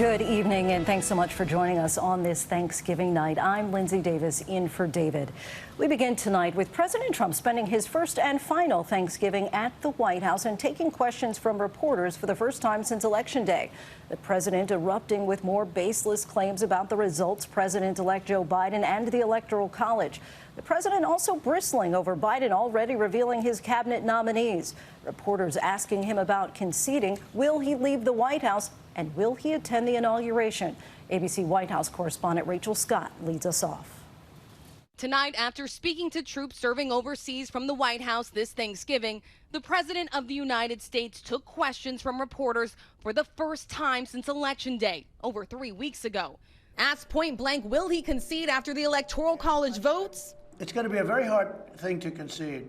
Good evening, and thanks so much for joining us on this Thanksgiving night. I'm Lindsay Davis in for David. We begin tonight with President Trump spending his first and final Thanksgiving at the White House and taking questions from reporters for the first time since Election Day. The president erupting with more baseless claims about the results, President-elect Joe Biden and the Electoral College. The president also bristling over Biden already revealing his cabinet nominees. Reporters asking him about conceding. Will he leave the White House? And will he attend the inauguration? ABC White House correspondent Rachel Scott leads us off. Tonight, after speaking to troops serving overseas from the White House this Thanksgiving, the President of the United States took questions from reporters for the first time since Election Day, over 3 weeks ago. Asked point blank, will he concede after the Electoral College votes? It's going to be a very hard thing to concede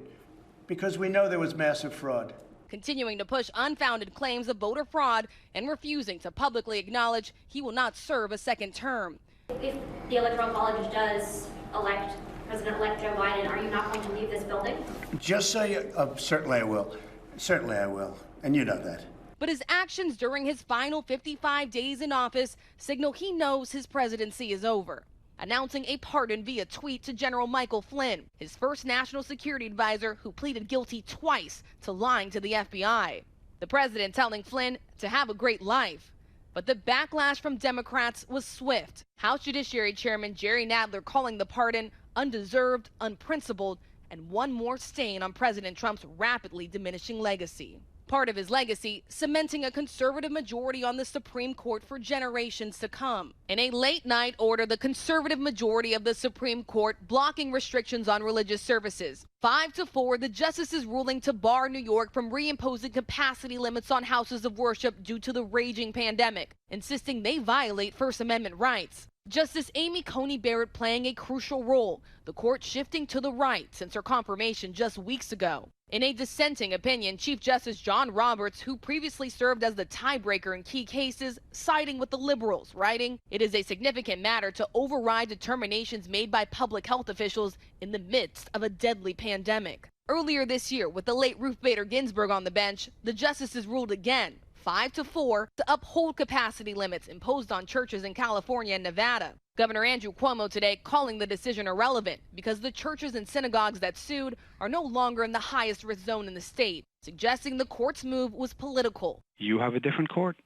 because we know there was massive fraud. Continuing to push unfounded claims of voter fraud and refusing to publicly acknowledge he will not serve a second term. If the Electoral College does elect President-elect Joe Biden, are you not going to leave this building? Just say, certainly I will. Certainly I will. And you know that. But his actions during his final 55 days in office signal he knows his presidency is over. Announcing a pardon via tweet to General Michael Flynn, his first national security advisor who pleaded guilty twice to lying to the FBI. The president telling Flynn to have a great life. But the backlash from Democrats was swift. House Judiciary Chairman Jerry Nadler calling the pardon undeserved, unprincipled, and one more stain on President Trump's rapidly diminishing legacy. Part of his legacy, cementing a conservative majority on the Supreme Court for generations to come. In a late-night order, the conservative majority of the Supreme Court blocking restrictions on religious services. 5-4, the justices ruling to bar New York from reimposing capacity limits on houses of worship due to the raging pandemic, insisting they violate First Amendment rights. Justice Amy Coney Barrett playing a crucial role, the court shifting to the right since her confirmation just weeks ago. In a dissenting opinion, Chief Justice John Roberts, who previously served as the tiebreaker in key cases, siding with the liberals, writing, "It is a significant matter to override determinations made by public health officials in the midst of a deadly pandemic." Earlier this year, with the late Ruth Bader Ginsburg on the bench, the justices ruled again, 5-4, to uphold capacity limits imposed on churches in California and Nevada. Governor Andrew Cuomo today calling the decision irrelevant because the churches and synagogues that sued are no longer in the highest risk zone in the state, suggesting the court's move was political. You have a different court,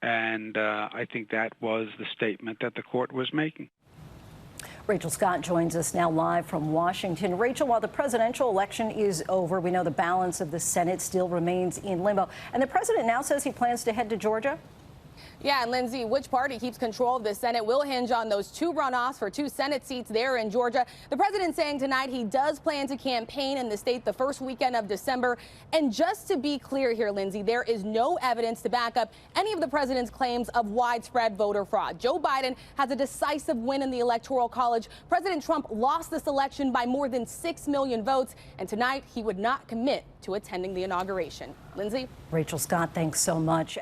and I think that was the statement that the court was making. Rachel Scott joins us now live from Washington. Rachel, while the presidential election is over, we know the balance of the Senate still remains in limbo. And the president now says he plans to head to Georgia. Yeah, and Lindsay, which party keeps control of the Senate will hinge on those two runoffs for two Senate seats there in Georgia. The president saying tonight he does plan to campaign in the state the first weekend of December. And just to be clear here, Lindsay, there is no evidence to back up any of the president's claims of widespread voter fraud. Joe Biden has a decisive win in the Electoral College. President Trump lost this election by more than 6 million votes. And tonight he would not commit to attending the inauguration. Lindsay? Rachel Scott, thanks so much.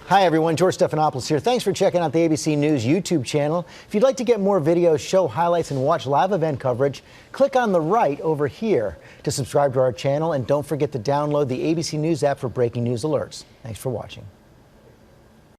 Hi, everyone. George Stephanopoulos here. Thanks for checking out the ABC News YouTube channel. If you'd like to get more videos, show highlights, and watch live event coverage, click on the right over here to subscribe to our channel. And don't forget to download the ABC News app for breaking news alerts. Thanks for watching.